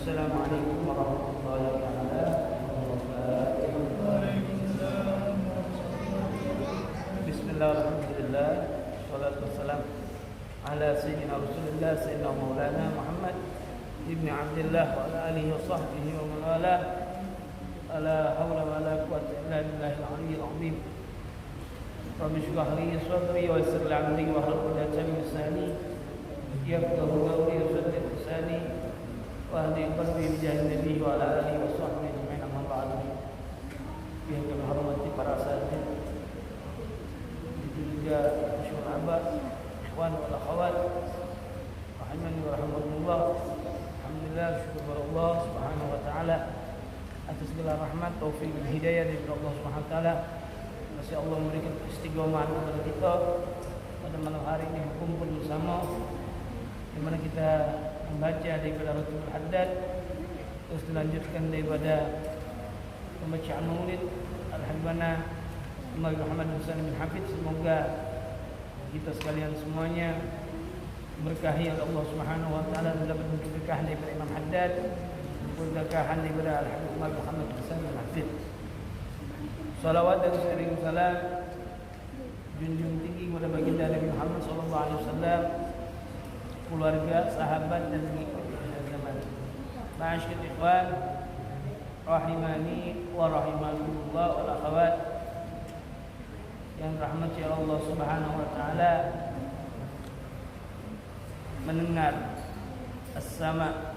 Assalamualaikum warahmatullahi wabarakatuh. Bismillah, alhamdulillah, salatu wassalam ala sayyidina Rasulillah sayyidina Maulana Muhammad ibn Abdullah wa ala alihi wa sahbihi wa man wala. La hawla wa la quwwata illa billahil aliyyil azim. Rabbi shrah li sadri wa yassir li amri wa hlul 'uqdatam min lisani yafqahu qawli wa saddiq lisani wa hdi qalbi bi jahi nabi wa ala alihi wa sahbihi ajma'in, amma ba'du. Yang kami hormati para sahabat, begitu juga syuhaba, ikhwan wal akhwat, rahimani wa rahmatullah. Alhamdulillah, syukur Allah Subhanahu wa taala atas segala rahmat, taufik dan hidayah dari Allah Subhanahu wa taala. Masya Allah memberikan istiqomah kepada kita pada malam hari ini berkumpul bersama, di mana kita membaca daripada Ratibul Haddad, terus dilanjutkan daripada pembacaan Maulid Al-Habibana Muhammad bin Salim bin Hafidz. Semoga kita sekalian semuanya berkahi oleh Allah Subhanahu wa taala dan dapat berkah daripada Imam Haddad, berkahan daripada Al-Habib Muhammad bin Salim bin Hafidz. Salawat dan salam junjung tinggi kepada baginda Nabi Muhammad sallallahu alaihi wasallam, keluarga, sahabat dan pengikut zaman. Ma'asyiral ikhwan rahimani wa rahimakumullah wal akhwat yang rahmati Allah Subhanahu wa taala. Mendengar as-sama,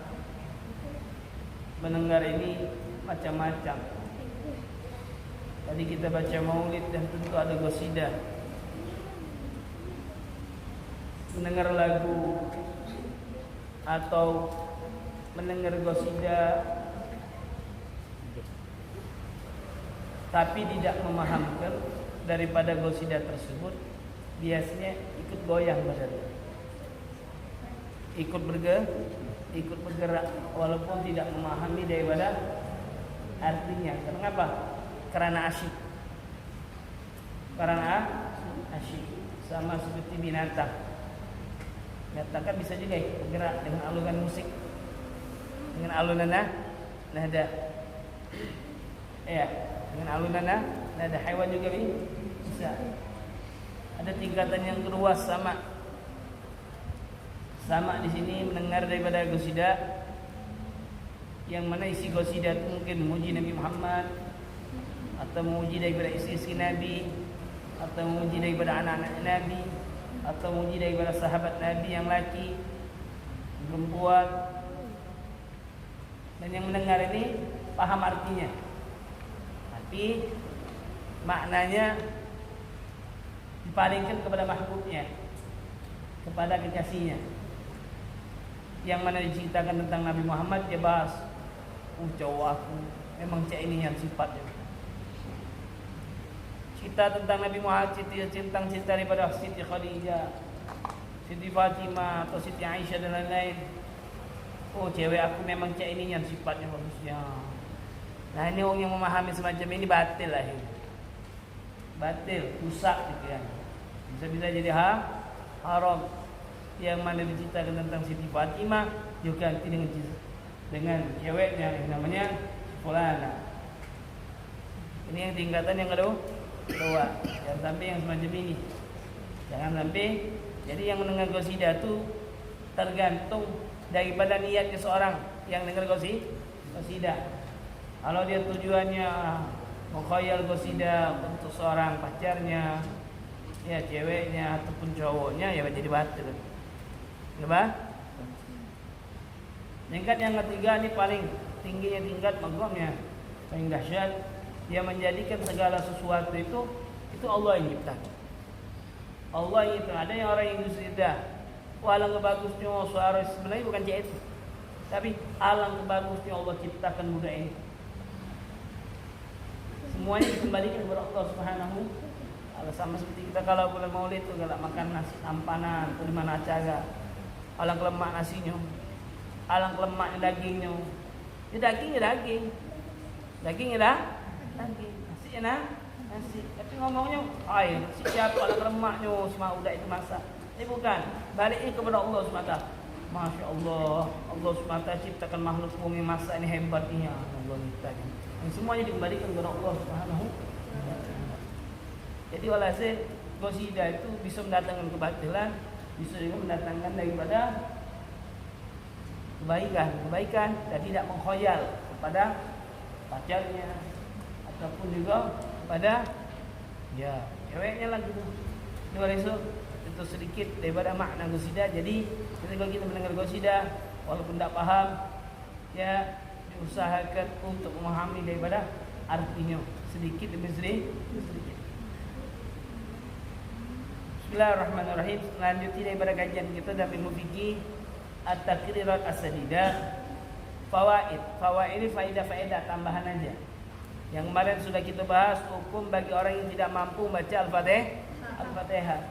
mendengar ini macam-macam. Tadi kita baca maulid dan tentu ada qasidah. Mendengar lagu atau mendengar qasidah tapi tidak memahamkan daripada qasidah tersebut, biasanya ikut goyang badannya, ikut bergerak walaupun tidak memahami daripada artinya. Kenapa? Karena asyik. Sama seperti binatang. Binatang kan bisa juga bergerak dengan alunan musik, dengan alunan nada. Ya, dengan alunan nada. Hewan juga bisa. Ada tingkatan yang luas sama di sini mendengar daripada qasidah, yang mana isi qasidah itu mungkin memuji Nabi Muhammad, atau memuji daripada istri-istri Nabi, atau memuji daripada anak-anak Nabi, atau memuji daripada sahabat Nabi yang laki, perempuan. Dan yang mendengar ini paham artinya, tapi maknanya dipalingkan kepada mahbubnya, kepada kekasihnya. Yang mana diceritakan tentang Nabi Muhammad, dia bahas, cowok aku memang cak ini yang sifatnya. Cerita tentang Nabi Muhammad, tentang cerita daripada Siti Khadijah, Siti Fatimah atau Siti Aisyah dan lain-lain. Cewek aku memang cak ini yang sifatnya bagusnya. Nah, ini orang yang memahami semacam ini batil lah ini. Batil, rusak gitu ya. Bisa-bisa jadi haram. Yang mana diceritakan tentang Siti Fatimah juga ganti dengan ceweknya yang namanya Fulana. Ini yang tingkatan yang kedua. Jangan sampai yang semacam ini. Jangan sampai. Jadi yang mendengar qasidah itu tergantung daripada niatnya seorang yang dengar qasidah. Kalau dia tujuannya mengkhayal qasidah untuk seorang pacarnya, ya ceweknya ataupun cowoknya, ya jadi batil. Kenapa? Tingkat yang ketiga ini paling tingginya tingkat makomnya, paling dahsyat. Dia menjadikan segala sesuatu itu Allah yang ciptakan. Allah yang ciptakan. Ada yang orang yang sudah alangkah bagusnya suara, sebenarnya bukan cek itu, tapi alangkah bagusnya Allah ciptakan budak ini. Semuanya dikembalikan kepada Allah Subhanahu wa taala. Sama seperti kita kalau bulan Maulid itu kalau makan nasi tampanan atau di mana acara, alangkah lemak nasinya, alangkah lemaknya dagingnya. Dagingnya daging, nasi nasi. Tapi ngomongnya, siapa kalau lemaknya semua udah itu masak. Ini bukan. Baliknya kepada Allah SWT. Masya Allah, Allah SWT ciptakan makhluk bumi masa ini hebatnya Allah ciptakan. Dan semuanya dikembalikan kepada Allah Subhanahu wa Ta'ala. Jadi walhasil qasidah itu bisa mendatangkan kebatilan, bisa juga mendatangkan daripada kebaikan dan tidak mengkhayal kepada pacarnya ataupun juga kepada ya ceweknya lah gitu. Itu sedikit daripada makna qasidah. Jadi ketika kita mendengar qasidah walaupun tidak paham ya diusahakan untuk memahami daripada artinya sedikit demi sedikit. Bismillahirrahmanirrahim. Selanjutnya daripada kajian kita dalam ilmu fikih at-taqrirat as-sadidah. Fawaid ini faedah tambahan aja. Yang kemarin sudah kita bahas hukum bagi orang yang tidak mampu baca Al-Fatihah.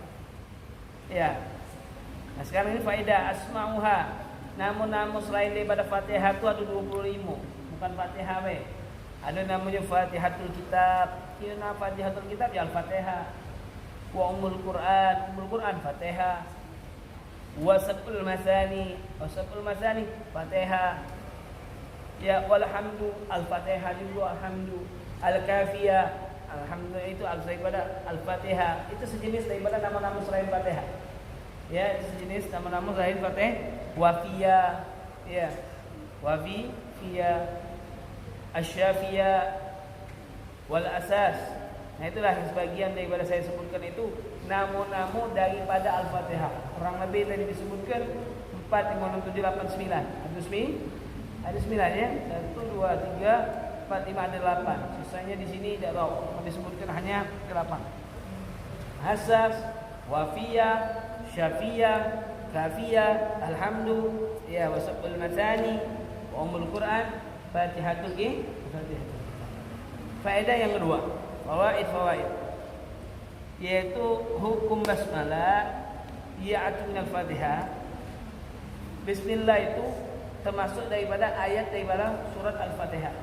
Ya. Nah, sekarang ini faedah asma'uha. Namun selain daripada Fatihah itu ada 25, bukan Fatihah we. Ada namanya Fatihatul Kitab. Kira Fatihatul Kitab ya Al-Fatihah. Wa Ummul Quran Fatihah. Wa Sab'ul Masani Fatihah. Ya walhamdu Al-Fatihah juga alhamdu. Al-Kafiyah alhamdulillah itu daripada Al-Fatihah. Itu sejenis daripada nama-nama selain Fatihah. Ya, itu sejenis nama-nama selain Fatihah. Wafiyah, ya. Wafiyah, Asyafiyah, wal Asas. Nah, itulah sebagian daripada saya sebutkan itu nama-nama daripada Al-Fatihah. Kurang lebih tadi disebutkan 4, 5, 6, 7, 8, 9. Ada 9 ya. 1, 2, 3, 4, 5, ada 8. Sisanya di sini tidak tahu. Disebutkan hanya 8. Asas, Wafiyah, Syafiyah, Kafiyah, Alhamdu, ya Wasabul Masani, wa Ummul Quran, Fatihatul Kitab. Faedah yang kedua, fawaid yaitu hukum basmalah ya'atu minal Fatihah. Bismillah itu termasuk daripada ayat daripada surat Al-Fatihah.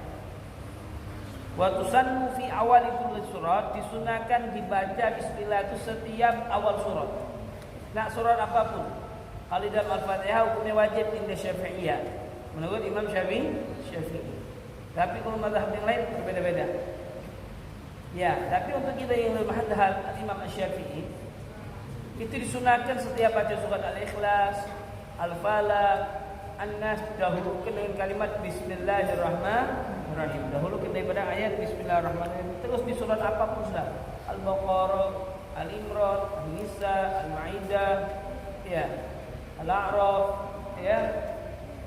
Wa tusannu fi awal kulli surat, disunahkan dibaca bismillah itu setiap awal surat. Nak surat apapun. Kalau dalam Al-Fatihah hukumnya wajib inda Syafi'iyah. Menurut Imam Syafi'i. Tapi kalau mazhab yang lain berbeda-beda. Ya, tapi untuk kita yang bermadhab Imam Syafi'i itu disunahkan setiap baca surat Al-Ikhlas, Al-Falaq, An-Nas dahulukan dengan kalimat Bismillahirrahmanirrahim. Dahulukan daripada ayat Bismillahirrahmanirrahim. Terus di surat apapun sudah, Al-Baqarah, Al-Imran, An-Nisa, Al-Maidah, ya, Al-A'raf, ya.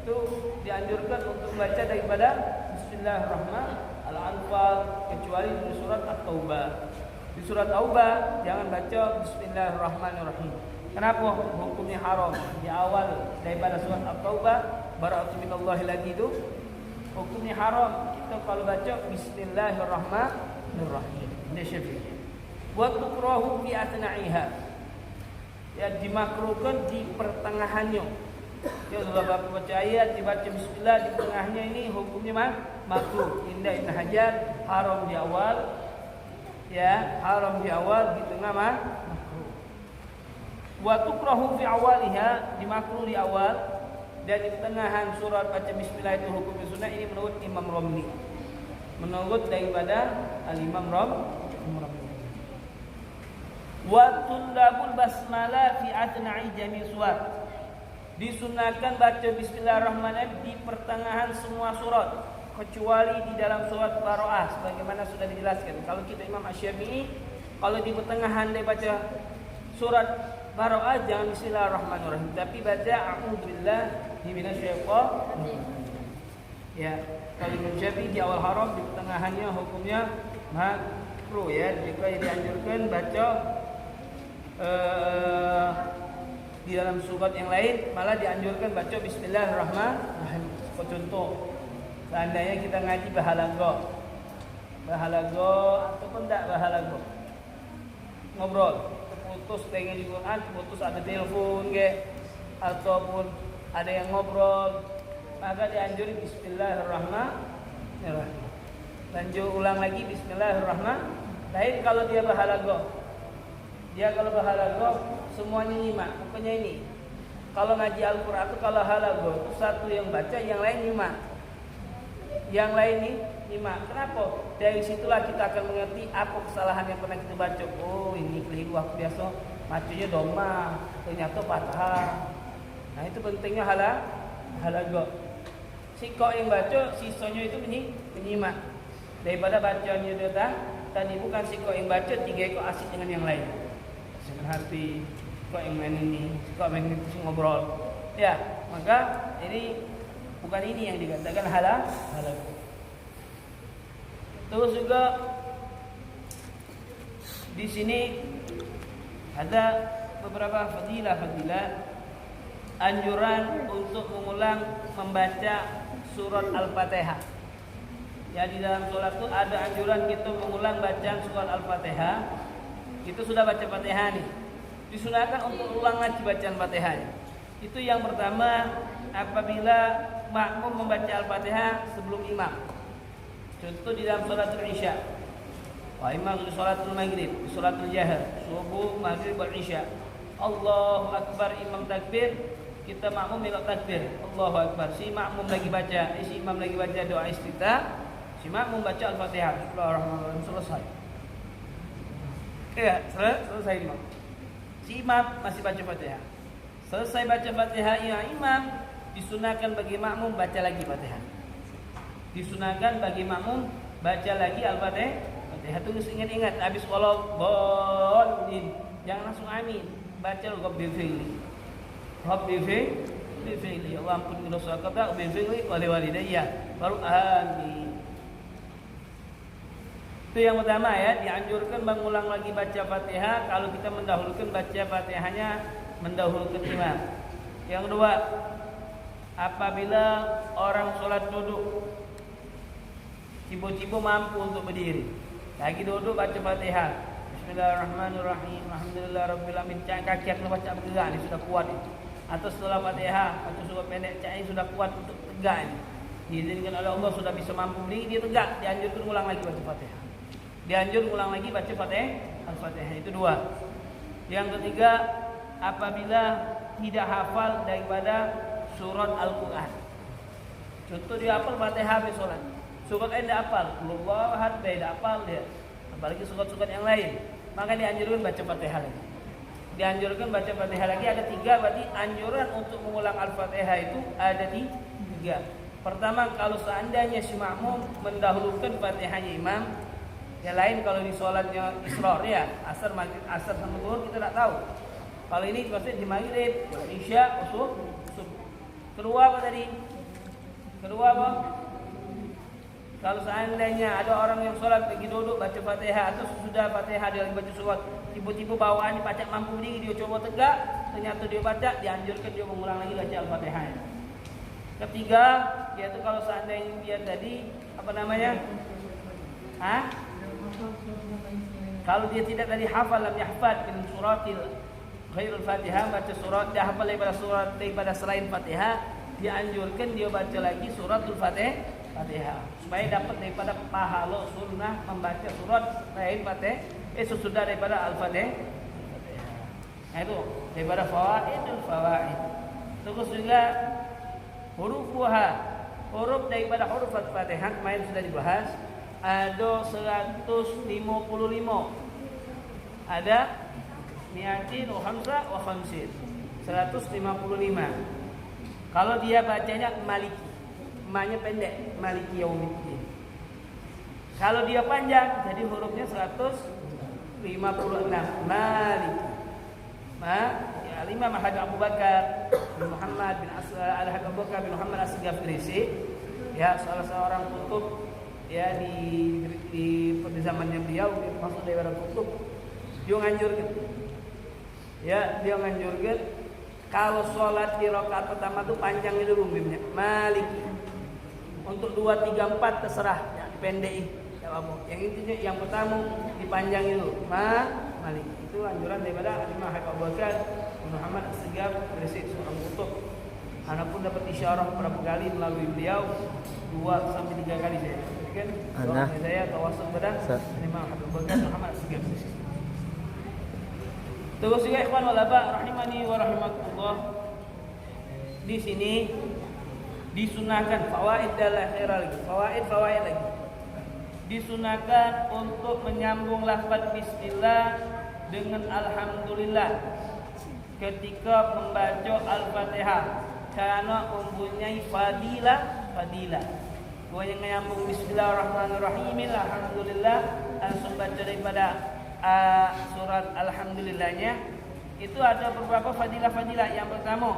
Itu dianjurkan untuk membaca daripada Bismillahirrahmanirrahim, Al-Anfal, kecuali di surat At-Taubah. Di surat Taubah jangan baca Bismillahirrahmanirrahim. Kenapa? Hukumnya haram. Di awal daripada surat At-Taubah, bara'atu minallahi lagi itu hukumnya haram. Kita kalau baca Bismillahirrahmanirrahim. Ini Syafi'i. Wa tukrahu fi atna'iha. Ya dimakruhkan di pertengahannya. Ya kalau bapak baca ayat dibaca bismillah di tengahnya, ini hukumnya makruh. Indah Ibn Hajar haram di awal. Ya, haram di awal, di tengah makruh. Wa tukrahu fi awaliha, dimakruh di awal, dan di pertengahan surat baca bismillah itu hukumnya sunnah. Ini menurut Imam Romli. Menurut daripada Al-Imam Romli. Wa tullabul basmalah fi atna'i jami' surat. Disunahkan baca bismillahirrahmanirrahim di pertengahan semua surat kecuali di dalam surat Bara'ah sebagaimana sudah dijelaskan. Kalau kita Imam Asy-Syafi'i, kalau di pertengahan dia baca surat Bara'ah jangan bismillahirrahmanirrahim, tapi baca a'udzubillahi minasyaitonir. Ya, kalau Imam Syafi'i di awal haram, di pertengahannya hukumnya makruh ya. Jika dianjurkan baca di dalam surat yang lain malah dianjurkan baca bismillahirrahmanirrahim. Contoh, seandainya kita ngaji bahalago ataupun tak bahalago, ngobrol, terputus dengan di Quran, terputus ada telepon ataupun ada yang ngobrol, maka dianjuri bismillahirrahmanirrahim. Lanjut ulang lagi bismillahirrahmanirrahim. Lain kalau dia bahalago. Dia kalau bahalago semuanya nyimak, pokoknya ini Kalau ngaji Al-Quran itu kalau halago itu satu yang baca, yang lain nyimak. Yang lain nih nyimak. Kenapa? Dari situlah kita akan mengerti apa kesalahan yang pernah kita baca. Oh ini keliru, aku biasa bacanya doma, ternyata patah. Nah itu pentingnya halago. Si kok yang baca, sisanya itu menyimak. Daripada bacanya dia tadi bukan si kok yang baca, 3 ekor asik dengan yang lain. Dengan hati, kok yang main ini, kok main itu ngobrol. Ya, maka ini bukan ini yang dikatakan halago. Terus juga di sini ada beberapa fadilah anjuran untuk mengulang membaca surat Al-Fatihah. Ya di dalam sholat itu ada anjuran kita mengulang bacaan surat Al-Fatihah. Itu sudah baca Fatihah nih. Disunahkan untuk ulang lagi bacaan Fatihahnya. Itu yang pertama apabila makmum membaca Al-Fatihah sebelum imam. Contoh di dalam sholatul Isya. Wa imam di sholatul Maghrib, di sholatul Jahar, subuh, Maghrib, wal Isya. Allahu Akbar, imam takbir, kita makmum melok takbir. Allahu Akbar. Si makmum lagi baca, si imam lagi baca doa istiftah, si makmum baca Al-Fatihah. Bismillahirrahmanirrahim, selesai. Ya, selesai imam. Si imam masih baca Fatihah. Selesai baca Fatihah ya imam, disunahkan bagi makmum baca lagi Fatihah. Disunahkan bagi makmum baca lagi Al-Fatihah. Fatihah itu ingat-ingat habis walau bolin, jangan langsung amin. Baca Rabbi fi'li. Rabbi fi'li. Allah ampuni dosa kata Rabbi fi'li wa liwalidayya. Baru amin. Itu yang pertama ya, dianjurkan mengulang lagi baca Fatihah kalau kita mendahulukan baca Fatihahnya mendahulukan imam. Yang kedua, apabila orang sholat duduk tiba-tiba mampu untuk berdiri, lagi duduk baca Fatihah, Bismillahirrahmanirrahim, Alhamdulillahirabbil alamin, kaki akan baca bergerak ni sudah kuat ini. Atau setelah Fatihah baca surah pendek, ini sudah kuat untuk tegak ini. Diizinkan oleh Allah sudah bisa mampu berdiri, dia tegak, dianjurkan ulang lagi baca Fatihah. Dianjur ulang lagi baca Fatihah, Al-Fatihah. Itu dua. Yang ketiga, apabila tidak hafal daripada surat Al-Quran. Contoh dia hafal Fatihah habis sholat, surat lain tidak hafal, Allahu Ahad tidak hafal dia, apalagi surat-surat yang lain, maka dianjurkan baca Fatihah lagi. Dianjurkan baca Fatihah lagi. Ada 3, berarti anjuran untuk mengulang Al-Fatihah itu ada di 3. Pertama, kalau seandainya si makmum mendahulukan Fatihahnya imam. Yang lain kalau di sholatnya israr ya, asar, maghrib, asar sama zuhur kita tak tahu. Kalau ini maksudnya di maghrib, isya, subuh. Kedua apa tadi? Kedua apa? Kalau seandainya ada orang yang sholat lagi duduk baca Fatihah atau sudah Fatihah dia lagi baca surat, tiba-tiba bawaannya pacak mampu berdiri, dia coba tegak, ternyata dia baca, dianjurkan dia mengulang lagi baca Al-Fatihah. Ketiga, yaitu kalau seandainya dia tadi apa namanya? Kalau dia tidak tadi hafal, lam yahfad min suratil ghairul Fatihah, baca surat dia hafal daripada surat daripada selain Fatihah, dianjurkan dia baca lagi suratul Fatihah supaya dapat daripada pahala sunnah membaca surat lain Fatihah sesudah daripada Al-Fatihah. Nah itu daripada fawaid. Terus juga huruf daripada huruf Fatihah kemarin sudah dibahas. Ada 155. Ada mi'atin wa khamsa wa khamsin. 155. Kalau dia bacanya Maliki, ma-nya pendek, Maliki Yaumiddin. Kalau dia panjang, jadi hurufnya 156. Maliki. Ya, Imam Abu Bakar bin Muhammad bin Abu Bakar bin Muhammad As-Sigafrisi, ya salah seorang kutub ya di zamannya beliau, maksud dari kutub, dia nganjurkan. Ya, dia nganjurkan kalau sholat di rakaat pertama itu panjang dulu mimnya. Maliki. Untuk 2, 3, 4 terserah, ya, pendek. Ya, yang intinya yang pertama dipanjangin dulu. Maliki. Itu anjuran daripada Imam Abu Bakar Muhammad As-Sigaf Bersih, seorang kutub. Anapun dapat isyarah beberapa kali melalui beliau, 2 sampai 3 kali saya. Kan? Saya tawasul pada Imam Abu Bakar Muhammad As-Sigaf Bersih. Terus juga ikhwan wal aba rahimani wa rahimakumullah, di sini disunahkan fawaid dan akhirah lagi. Fawaid lagi. Disunahkan untuk menyambung lafaz bismillah dengan alhamdulillah ketika membaca Al-Fatihah karena mempunyai fadilah. Gua yang menyambung bismillahirrahmanirrahim alhamdulillah langsung baca daripada surat alhamdulillahnya itu ada beberapa fadilah. Yang pertama,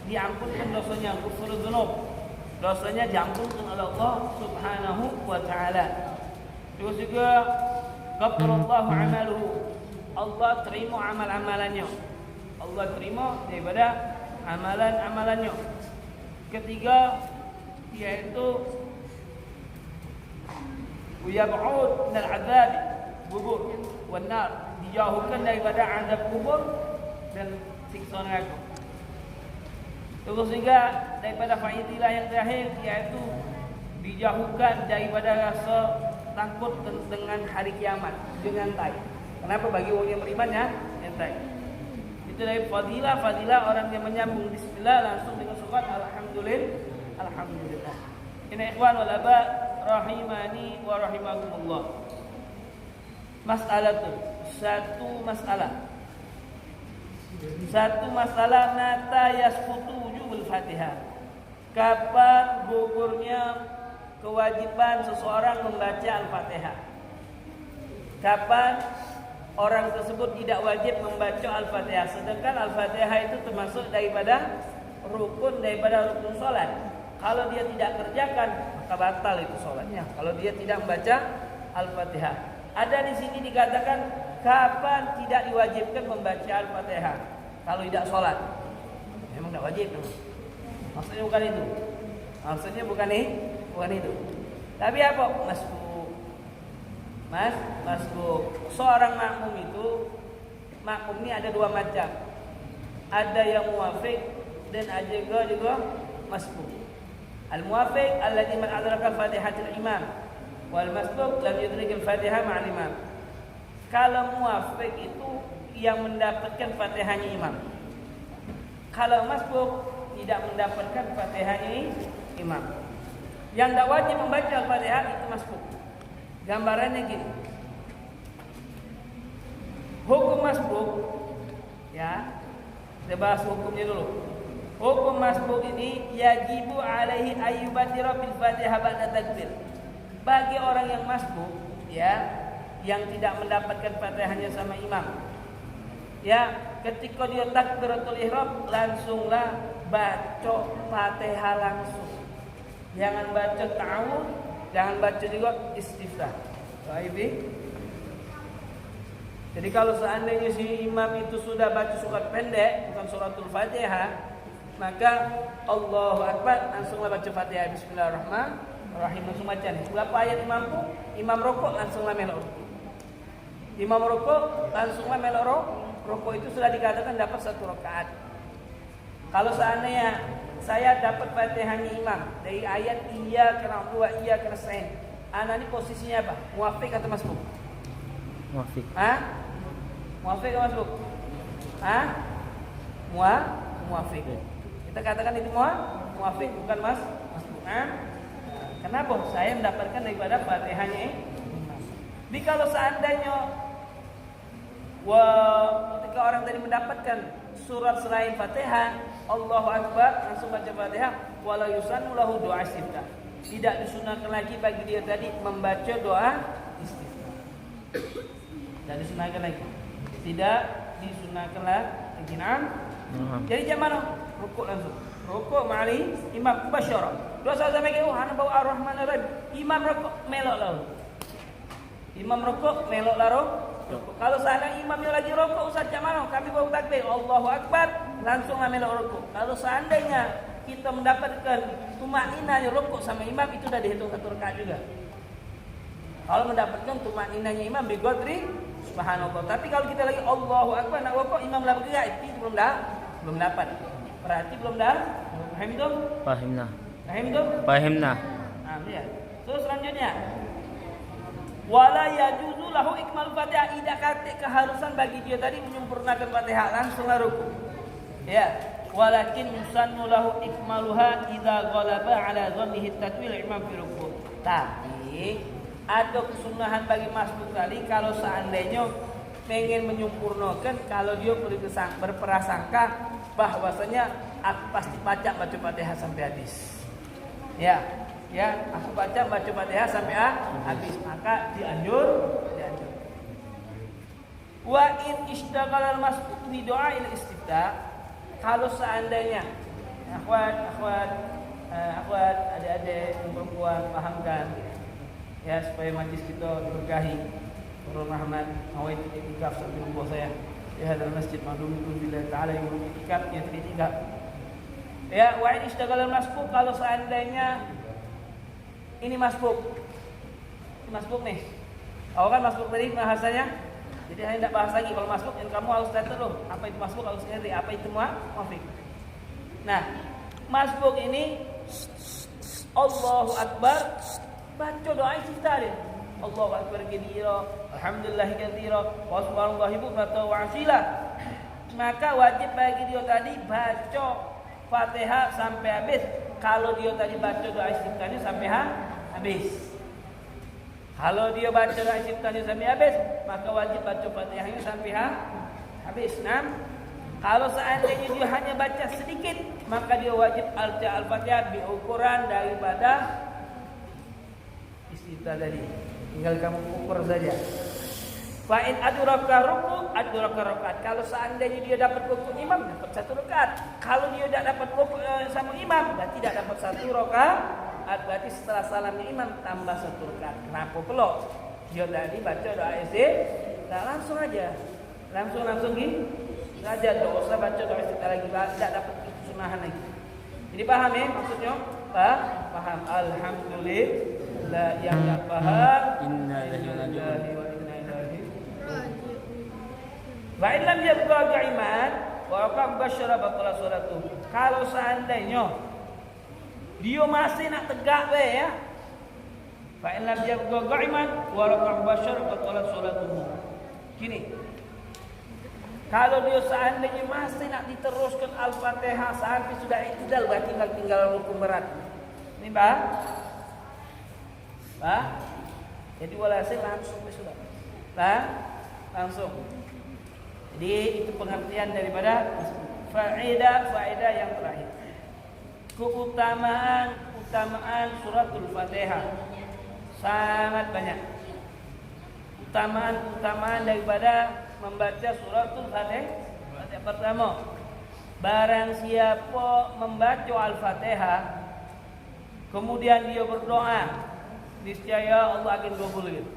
diampunkan dosanya, ghufrul dzunub. Dosanya diampunkan oleh Allah Subhanahu wa taala. Terus juga ghafarallahu amaluhu. Allah terima amal-amalannya. Allah terima daripada amalan-amalannya. Ketiga yaitu yab'ud minal azab kubur wan nar, dijauhkan daripada azab kubur dan siksa neraka. Terus juga daripada faidah yang terakhir yaitu dijauhkan daripada rasa takut dengan hari kiamat dengan tai. Kenapa bagi orang yang beriman ya? Entai. Itu dari fadilah orang yang menyambung bismillah langsung dengan surat alhamdulillah. Ini ikhwan wal aba rahimani wa rahimakumullah. Satu masalah mata yasqutu wujubul Fatihah. Kapan gugurnya kewajiban seseorang membaca Al-Fatihah? Kapan orang tersebut tidak wajib membaca Al-Fatihah? Sedangkan Al-Fatihah itu termasuk daripada rukun salat. Kalau dia tidak kerjakan maka batal itu salatnya. Kalau dia tidak membaca Al-Fatihah. Ada di sini dikatakan kapan tidak diwajibkan membaca Al-Fatihah? Kalau tidak salat. Memang tidak wajib. Maksudnya bukan itu. Bukan itu. Tapi apa? Masbuk. Seorang makmum ini ada dua macam. Ada yang muwafiq dan ada juga masbuk. Al-muwafiq alladhi man adraka Fatihatul imam wal masbuk lam yudrik al-Fatihah ma'al imam. Kalau muwafiq itu yang mendapatkan Fatihahnya imam. Kalau masbuk tidak mendapatkan Fatihahnya imam. Yang tidak wajib membaca Al-Fatihah itu masbuk. Gambarannya gini. Hukum masbuk ya. Kita bahas hukumnya dulu. Hukum masbuk ini yajibu alaihi ayyubatira bil Fatihah ba'da takbir. Bagi orang yang masbuk ya, yang tidak mendapatkan Fatihahnya sama imam. Ya, ketika dia takbiratul ihram langsunglah baca Fatihah langsung. Jangan baca ta'awudz, jangan baca juga istiftah. Baik. Jadi kalau seandainya si imam itu sudah baca surat pendek, bukan suratul Fatihah, maka Allahu Akbar langsunglah baca Fatihah. Bismillahirrahmanirrahim langsung baca nih. Berapa ayat imam rokok langsunglah melok. Imam rokok langsunglah melok. Rokok itu sudah dikatakan dapat 1 rakaat. Kalau seandainya saya dapat Fatihahnya imam dari ayat iyyaka na'budu wa iyyaka nasta'in, ana ini posisinya apa? Muwafiq atau masbuk? Muwafiq. Muwafiq atau masbuk? Muwafiq. Kita katakan itu muwafiq, bukan masbuk. Kenapa? Saya mendapatkan daripada Fatihahnya imam. Jadi kalau seandainya ketika orang tadi mendapatkan surat selain Fatihah, Allahu Akbar langsung baca Fatihah, wala yusannu lahu doa istiftah. Tidak disunahkan lagi bagi dia tadi membaca doa istiftah. Tidak disunahkan lagi. Jadi jam mana? Rukuk langsung. Rukuk ma'ali imam basyara. Dua saat sampai ke ana bau ar-rahmanir-rahim. Imam rukuk melok lalu. Imam rukuk melok lalu. Kalau seandainya imamnya lagi rukuk, Ustaz jam mana? Kami baru takbir Allahu Akbar, langsung melok rukuk. Kalau seandainya kita mendapatkan tumakninah rukuk sama imam, itu sudah dihitung 1 rakaat juga. Kalau mendapatkan tumakninahnya imam bi qadri subhanallah. Tapi kalau kita lagi Allahu Akbar nak rukuk, imam lah bergerak, itu belum dapat. Berarti belum dah. Paham itu? Pahimna. Ya. Terus selanjutnya wala yajuzu lahu ikmal Fatihah, tidak kata keharusan bagi dia tadi menyempurnakan Fatihah langsung rukuk. Ya, walakin yusannu lahu ikmaluha idza ghalaba ala dhannihi tatwil imam fi ruku'. Tapi ada kesunahan bagi masbuk tadi kalau seandainya pengen menyempurnakan, kalau dia berprasangka bahwasanya aku pasti baca Fatihah sampai habis. Ya, aku baca Fatihah sampai habis, maka dianjur. Wa in ishtaghala al-masbuk bi du'a'il istiftah, kalau seandainya akhwat adik-adik perempuan pahamkan ya supaya majlis kita diberkahi Nurul Rahmat awal itikaf sambil rumah saya di hadal masjid madhum billahi taala yang itikaf ya itikaf ya. Wa in ishtaghala al-masbuk, kalau seandainya ini masbuk nih, awal kan masbuk tadi bahasanya. Jadi saya tidak bahas lagi kalau masbuk, yang kamu harus tahu dulu apa itu masbuk, harus ngerti apa itu muafik. Nah, masbuk ini Allahu Akbar, baca doa istiftah dia. Allahu Akbar kabira, alhamdulillah kabira, wa subhanallahi bukratan wa asila. Maka wajib bagi dia tadi baca Fatihah sampai habis. Kalau dia tadi baca doa istiftahnya sampai habis. Kalau dia baca doa istiftahnya sampai habis, maka wajib baca Fatihahnya sampai habis. Nah, kalau seandainya dia hanya baca sedikit, maka dia wajib baca Al-Fatihah di ukuran daripada istiftah tadi. Tinggal kamu ukur saja. Fa in adraka rakaat. Kalau seandainya dia dapat rukuk imam, dapat 1 rakaat. Kalau dia tidak dapat rukuk sama imam, berarti tidak dapat 1 rakaat. Berarti setelah salamnya imam tambah 1 rakaat. Kenapa pula? Dia tadi baca doa istiftah langsung aja. Langsung gini. Saja enggak usah baca doa istiftah lagi, tidak dapat kesunahan lagi. Jadi paham ya maksudnya? Paham. Alhamdulillah yang enggak paham. Innalillahi wa inna ilaihi raji'un. Wa illam yabqa qa'iman wa qam basyara batala salatu. Kalau seandainya dia masih nak tegak ya. Fa in lam yabqa qa'iman wa raqam bashar batala salatuhu. Gini. Kalau dia seandainya masih nak diteruskan Al-Fatihah sampai sudah i'tidal, berarti tinggal rukun berat. Ini Pak. Jadi walhasil langsung sudah. Langsung. Jadi itu pengertian daripada faedah yang terakhir. Keutamaan suratul Fatihah sangat banyak. Keutamaan daripada membaca suratul Fatihah. Pertama, barang siapa membaca Al-Fatihah kemudian dia berdoa, niscaya Allah akan kabulkan.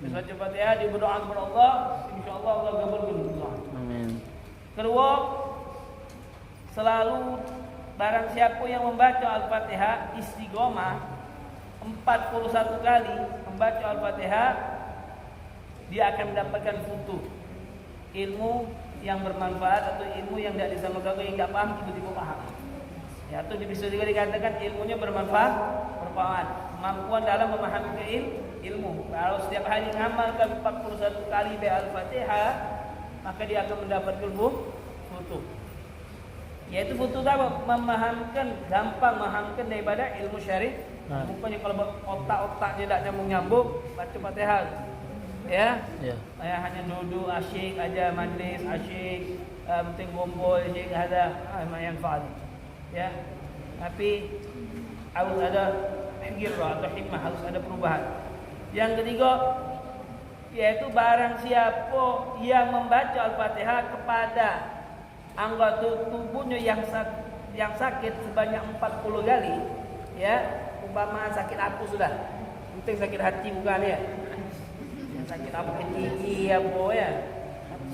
Baca Fatihah dia berdoa kepada Allah, insyaallah Allah kabulkan. Amin. Kedua, selalu barang siapa yang membaca Al-Fatihah istiqomah 41 kali membaca Al-Fatihah, dia akan mendapatkan futuh, ilmu yang bermanfaat atau ilmu yang tidak disangka-sangka, yang tidak paham tiba-tiba paham. Ya, atau bisa juga dikatakan ilmunya bermanfaat, kemampuan dalam memahami ilmu. Kalau setiap hari mengamalkan 41 kali Al-Fatihah, maka dia akan mendapatkan futuh. Yaitu butuh apa? Gampang memahamkan daripada ilmu syar'i. Bukannya kalau otak-otaknya tidak nyambung, baca Fatihah. Ya. Hanya duduk asyik aja, majlis asyik, penting kumpul asyik ada yang fa'al. Ya. Tapi harus ada hikmah atau hikmah, harus ada perubahan. Yang ketiga, yaitu barang siapa yang membaca Al-Fatihah kepada anggota tubuhnya yang sakit sebanyak 40 kali, ya, umpama sakit apa sudah, penting sakit hati bukan ya, yang sakit apa gigi apa ya,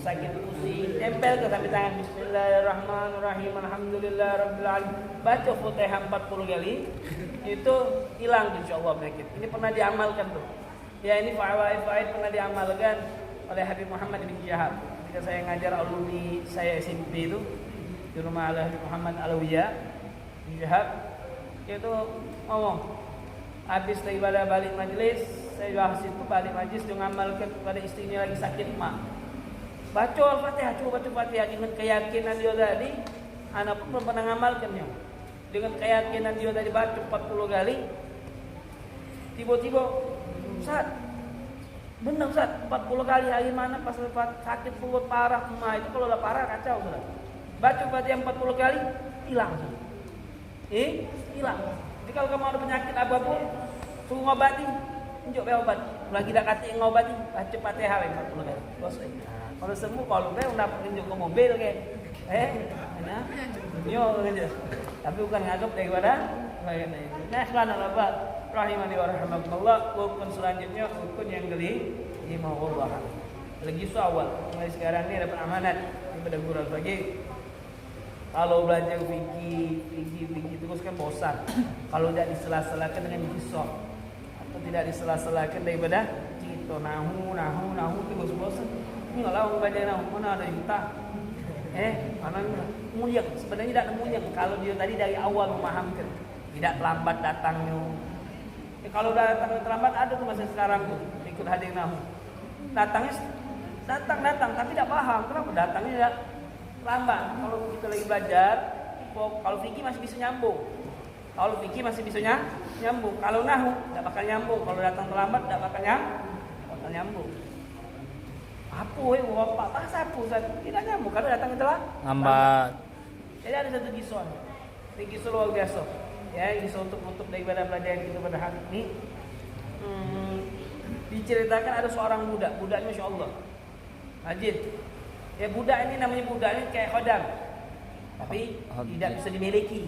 sakit pusing, tempel ke sampai tangan Bismillahirrahmanirrahim, Alhamdulillah Rabbil Alamin, baca Fatihah 40 kali, itu hilang insyaallah penyakit. Ini pernah diamalkan tuh, ya, ini fawaid pernah diamalkan oleh Habib Muhammad bin Syihab. Ketika saya ngajar alumni saya SMP itu di rumah Habib Muhammad Alawiyah di Syihab, itu ngomong habis daripada balik majlis, saya bahas itu balik majlis dia ngamalkan kepada istrinya lagi sakit mak, baca Al-Fatihah, coba baca Fatihah dengan keyakinan dia tadi, Anak pun belum pernah ngamalkannya. Dengan keyakinan dia tadi baca 40 kali, tiba-tiba Ustaz, benar Ustaz, 40 kali hari mana pas sakit perut parah, itu kalau udah parah kacau Ustaz. Baca Fatihah 40 kali, hilang Ustaz. Hilang. Jadi kalau kamu ada penyakit apapun, suruh ngobati, tunjuk obat. Lagi dah kata ngobati, baca Fatihah 40 kali. Selesai. Kalau sembuh, kalau enggak udah tunjuk ke mobil kayak. Nah, yo aja. Tapi bukan nganggap daripada lain itu. Nah, subhanallah, rahimani wa rahimakumullah. Rukun selanjutnya rukun yang kelima Allah. Lagi awal. Mulai sekarang ni dapat amanat daripada guru bagi. Kalau belajar fikih terus kan bosan. Kalau tidak disela-selakan dengan kisah atau tidak disela-selakan daripada cerita nahu terus bosan. Ini kalau belajar nahu mana ada yang tak. Mana mulia sebenarnya tidak mulia kalau dia tadi dari awal memahamkan, tidak terlambat datangnya. Kalau datang terlambat ada tuh masa sekarang tuh ikut hadir nahu. Datang tapi tidak paham kenapa datangnya tidak lambat. Kalau kita lagi belajar, kalau fikih masih bisa nyambung. Kalau nahu tidak bakal nyambung. Kalau datang terlambat tidak bakal nyambung. Apa bahasa apa Ustaz? Tidak nyambung kalau datang telah lambat. Jadi ada satu kisah. Ini kisah luar biasa. Ya, kisah untuk daripada pelajaran kita pada hari ini. Diceritakan ada seorang budak. Budaknya masya-Allah. Rajin. Ya, budak ini namanya budak ini kayak khodam. Tapi tidak bisa dimiliki.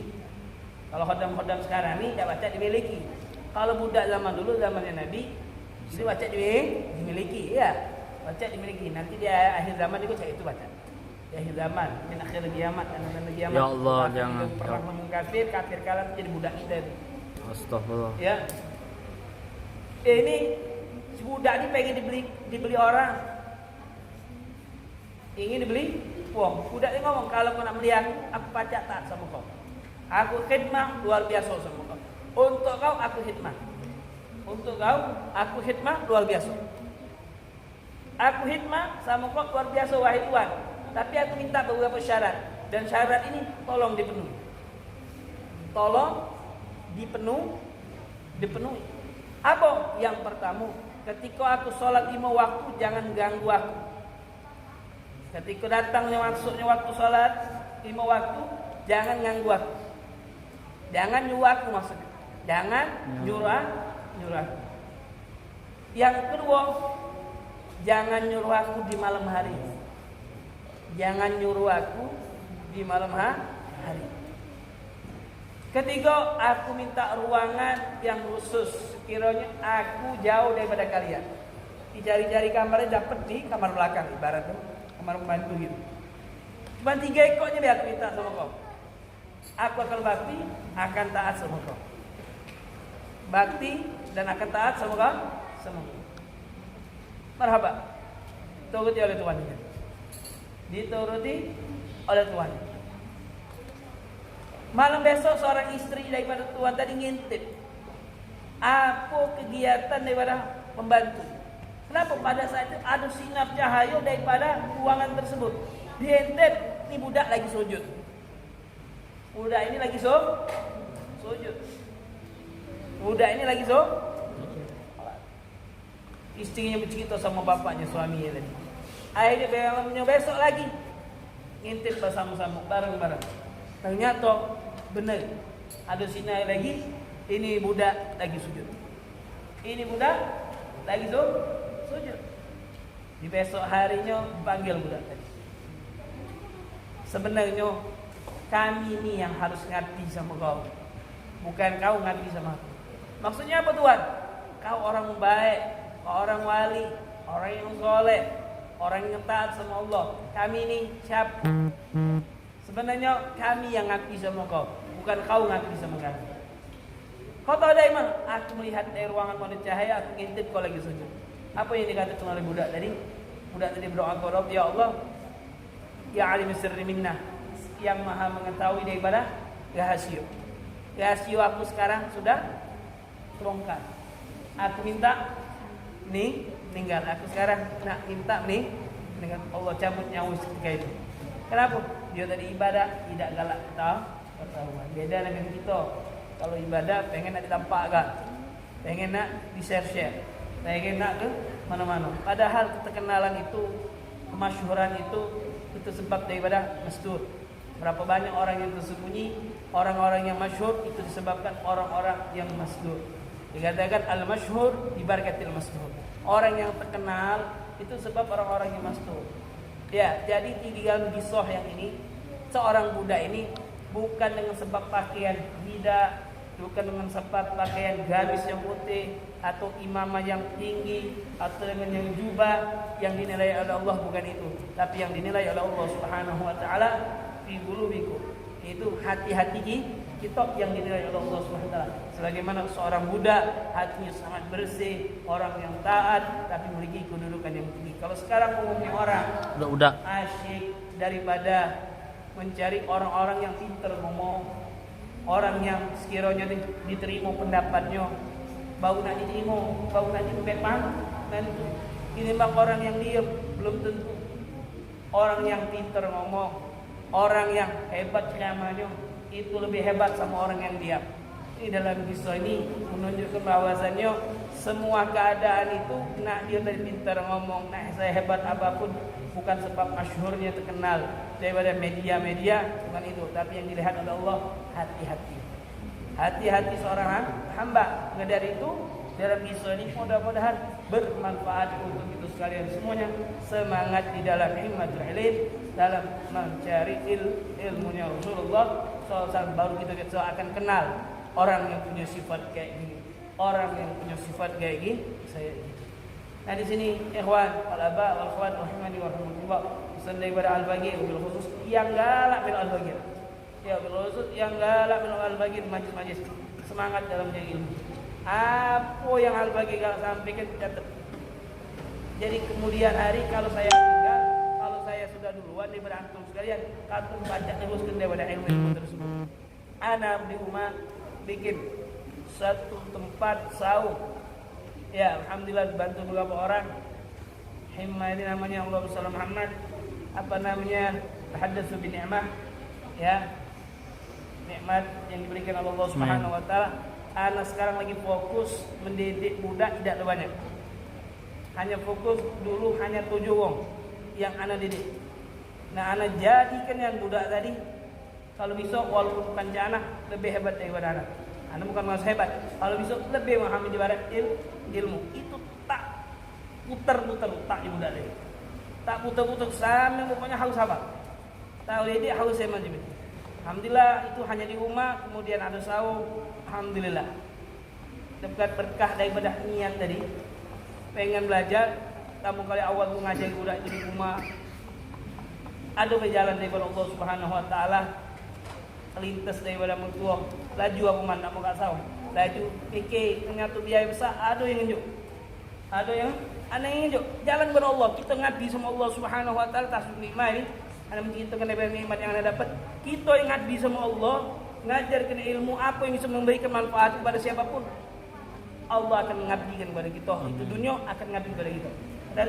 Kalau khodam sekarang ini tidak baca dimiliki. Kalau budak zaman dulu zamannya Nabi itu baca dimiliki, ya. Baca dimiliki. Nanti dia akhir zaman dia cari itu baca. Di akhir zaman, di akhir kiamat dan kiamat. Ya Allah, jangan perang mengkafir, kafir kalah jadi budak kita. Astagfirullah. Ya. Ini si budak ini pengen dibeli orang. Ingin dibeli uang. Budak ini ngomong, kalau kau nak beli aku pacak taat sama kau. Aku khidmah luar biasa sama kau. Untuk kau aku khidmah. Luar biasa. Aku khidmah sama kau luar biasa wahai Tuhan. Tapi aku minta beberapa syarat. Dan syarat ini tolong dipenuhi. Dipenuhi. Apa? Yang pertama, ketika aku sholat 5 waktu jangan ganggu aku. Ketika datangnya masuknya waktu sholat 5 waktu jangan ganggu aku. Jangan nyuruh aku maksudnya. Jangan nyuruh aku. Yang kedua, jangan nyuruh aku di malam hari. Ketiga, aku minta ruangan yang khusus. Sekiranya aku jauh daripada kalian. Dicari-cari kamarnya dapat di kamar belakang, ibaratnya kamar pembantu gitu. Cuma 3 ekornya biar aku minta sama kau. Aku akan bakti, akan taat sama kau. Bakti dan akan taat sama kau. Marhaba. Turuti oleh Tuhan. Dituruti oleh Tuhan. Malam besok seorang istri daripada Tuhan tadi ngintip apa kegiatan daripada pembantu. Kenapa pada saat itu ada sinar cahaya daripada ruangan tersebut. Diintip, ini budak lagi sujud. Budak ini lagi sujud. Istrinya bercerita sama bapaknya, suaminya tadi. Akhirnya besok lagi ngintip bersama-sama bareng-bareng. Ternyata benar ada sinar lagi. Ini budak lagi sujud. Sujud. Di besok harinya panggil budak tadi. Sebenarnya kami ini yang harus ngabdi sama kau, bukan kau ngabdi sama aku. Maksudnya apa Tuhan? Kau orang baik, kau orang wali, orang yang soleh, orang yang taat sama Allah. Kami ini siapa? Sebenarnya kami yang ngabdi sama kau, bukan kau ngabdi sama kami. Kau tahu dari mana? Aku melihat dari ruangan penuh cahaya, aku ngintip kau lagi sujud. Apa yang dikatakan oleh budak tadi? Budak tadi berdoa kepada Allah, ya Allah, ya alim sirri minna, yang maha mengetahui daripada rahasia. Rahasia aku sekarang sudah terongkar. Aku minta meninggal. Aku sekarang nak minta meninggal. Allah cabut nyawa ketika itu. Kenapa? Dia tadi ibadah tidak galak ketahuan. Beda dengan kita. Kalau ibadah pengen nak ditampakkan, pengen nak di-share, pengen nak ke mana-mana. Padahal keterkenalan itu, kemasyhuran itu sebab daripada mastur. Berapa banyak orang yang tersembunyi, orang-orang yang masyhur itu disebabkan orang-orang yang mastur. Dikatakan al-masyhur dibarakatil mastur. Orang yang terkenal itu sebab orang-orang yang mastur. Ya, jadi di dalam kisah yang ini, seorang budak ini bukan dengan sebab pakaian bidak, bukan dengan sebab pakaian gamis yang putih atau imamah yang tinggi atau dengan yang jubah yang dinilai oleh Allah, bukan itu. Tapi yang dinilai oleh Allah Subhanahu wa taala fi qulubikum. Itu hati-hati kita yang dinilai oleh Allah Subhanahu wa taala. Sebagaimana seorang budak hatinya sangat bersih, orang yang taat tapi memiliki kedudukan yang tinggi. Kalau sekarang umumnya orang Udah. asyik daripada mencari orang-orang yang pintar ngomong, orang yang sekiranya diterima pendapatnya, bau nak diterima, bau nak dibepan, dan ini bang orang yang diam belum tentu. Orang yang pintar ngomong, orang yang hebat ceramahnya itu lebih hebat sama orang yang diam. Ini dalam kisah ini menunjukkan bahwasannya semua keadaan itu nak dia dari pintar ngomong, nak saya hebat apapun bukan sebab masyhurnya terkenal daripada media-media, bukan itu. Tapi yang dilihat oleh Allah hati-hati. Hati-hati seorang hamba. Maka dari itu dalam kisah ini mudah-mudahan bermanfaat untuk kita sekalian semuanya. Semangat di dalam himmatul ilm, dalam mencari ilmunya Rasulullah SAW, baru kita akan kenal orang yang punya sifat kayak gini, orang yang punya sifat kayak gini, saya gitu. Nah di sini ikhwan wal aba wal akhwat rahimani wa rahimakumullah, pesan daripada Al-Bagir bil khusus yang galak bil Al-Bagir. Ya bil khusus yang galak bil Al-Bagir majlis-majlis. Semangat dalam menjaga ilmu. Apa yang Al-Bagir sampaikan catat. Jadi kemudian hari kalau saya tinggal, kalau saya sudah duluan daripada antum sekalian, antum baca teruskan daripada ilmu tersebut. Ana di rumah bikin satu tempat saum. Ya, alhamdulillah bantu beberapa orang. Himma ini namanya Allah Sallallahu Muhammad. Apa namanya? Tahaddatsu bi ni'mah. Ya. Nikmat yang diberikan Allah Subhanahu wa taala. Ana sekarang lagi fokus mendidik budak tidak banyak. Hanya fokus dulu hanya 7 wong yang ana didik. Nah, ana jadikan yang budak tadi kalau bisa walaupun bukan anak lebih hebat daripada anak. Anda bukan mas hebat. Kalau bisa lebih memahami di barat ilmu. Itu tak putar-putar tak ibu dari. Tak putar-putar sampai pokoknya harus apa? Tahu dia harus saya macam itu. Alhamdulillah itu hanya di rumah, kemudian ada saum. Alhamdulillah. Dapat berkah daripada niat tadi. Pengen belajar, kamu kali awal mengajari budak itu di rumah. Ada berjalan daripada Allah Subhanahu wa taala. Lintas daripada mertua, laju aku mana nak buka saum, laju fikir ngatur biaya besar, ada yang nunjuk, ada yang nunjuk. Jalan kepada Allah, kita ngabdi sama Allah Subhanahu wa taala tasbih nikmat ini. Anda menceritakan daripada nikmat yang anda dapat, kita yang ngabdi sama Allah, ngajarkan ilmu apa yang bisa memberikan manfaat kepada siapapun. Allah akan mengabdikan kepada kita. Itu dunia akan mengabdi kepada kita. Dan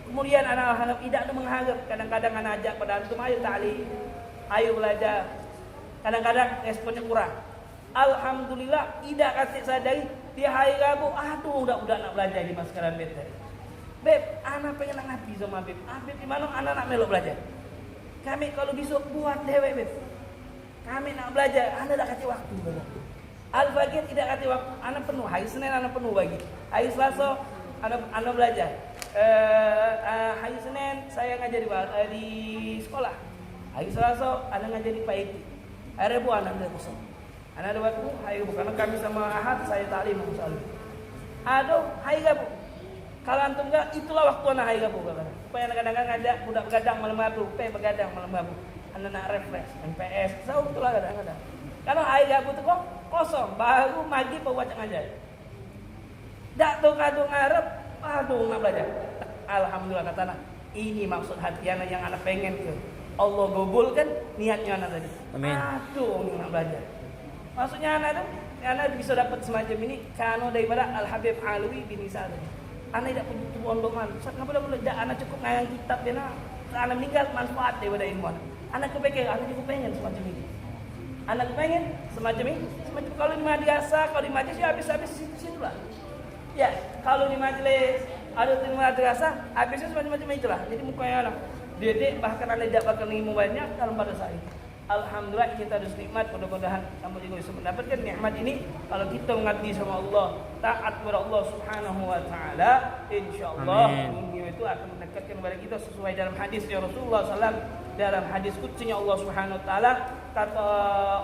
kemudian anak-anak tidak ada mengharap. Kadang-kadang anak ajak pada antum, ayo ta'lim, ayo belajar. Kadang-kadang responnya kurang. Alhamdulillah tidak kasih sadari di hari Rabu, aduh udah nak belajar di maskaran beb tadi. Beb, anak pengen ngaji sama beb. Beb di mana anak nak melok belajar? Kami kalau besok buat dewe beb. Kami nak belajar, anak dah kasih waktu. Al-Bagir tidak kasih waktu, anak penuh. Hari Senin anak penuh bagi. Hari Selasa anak belajar. Hari Senin saya ngajar di sekolah. Hari Selasa anak ngajar di PAIT. Hari Rabu anak ada kosong. Anak ada waktu hari Rabu karena kami sama Ahad saya taklim musallim. Aduh, hari Rabu. Kalau antum enggak, itulah waktu anak hari Rabu katanya. Supaya kadang-kadang ngajak budak begadang malam Rabu, begadang malam Rabu. Anak nak refresh, MPS, sahur itulah kadang-kadang. Kalau hari Rabu itu kok kosong, baru maghrib baru baca ngajar. Dak tu kado ngarep, aduh nak belajar. Alhamdulillah kata anak, ini maksud hati anak yang anak pengen ke. Allah gobulkan niatnya anak tadi. Amin. Aduh, nak belajar. Maksudnya anak bisa dapat semacam ini karena daripada Al-Habib Alwi bin Isa tadi. Anak tidak punya pondok man. Kenapa boleh anak cukup ngayang kitab dia nak. Anak meninggal manfaat daripada ilmu anak. Anak kepengen, anak juga pengen semacam ini. Anak pengen semacam ini. Semacam kalau di madrasah, kalau di majelis ya habis-habis situ lah. Ya, kalau di majelis ada di madrasah habisnya semacam itulah. Jadi mukanya anak dedek bahkan anda tidak bakal ilmu banyak dalam pada saat itu. Alhamdulillah kita harus nikmat, mudah-mudahan kamu juga bisa mendapatkan nikmat ini kalau kita mengabdi sama Allah, taat kepada Allah Subhanahu wa taala, insyaallah dunia itu akan mendekatkan kepada kita sesuai dalam hadis ya Rasulullah SAW, dalam hadis qudsinya Allah Subhanahu wa taala, kata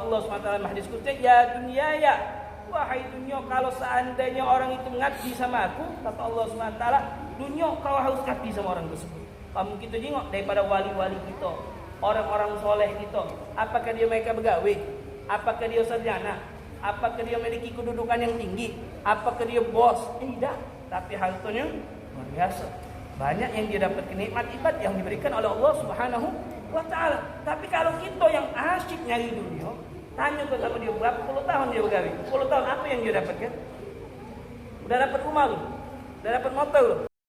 Allah Subhanahu wa taala dalam hadis qudsi, ya dunia ya, wahai dunia, kalau seandainya orang itu mengabdi sama aku, kata Allah Subhanahu wa taala, dunia kau harus mengabdi sama orang tersebut. Kamu kita tengok daripada wali-wali kita, orang-orang soleh kita, apakah dia mereka begawe, apakah dia sarjana, apakah dia memiliki kedudukan yang tinggi, apakah dia bos, tidak, tapi hartanya luar biasa. Banyak yang dia dapat kenikmat ibadah yang diberikan oleh Allah Subhanahu wa taala. Tapi kalau kita yang asyik nyari dunia, tanya ke sama dia berapa puluh tahun dia begawe, 10 tahun apa yang dia dapatkan? Udah dapat rumah lu, udah dapat motor lu.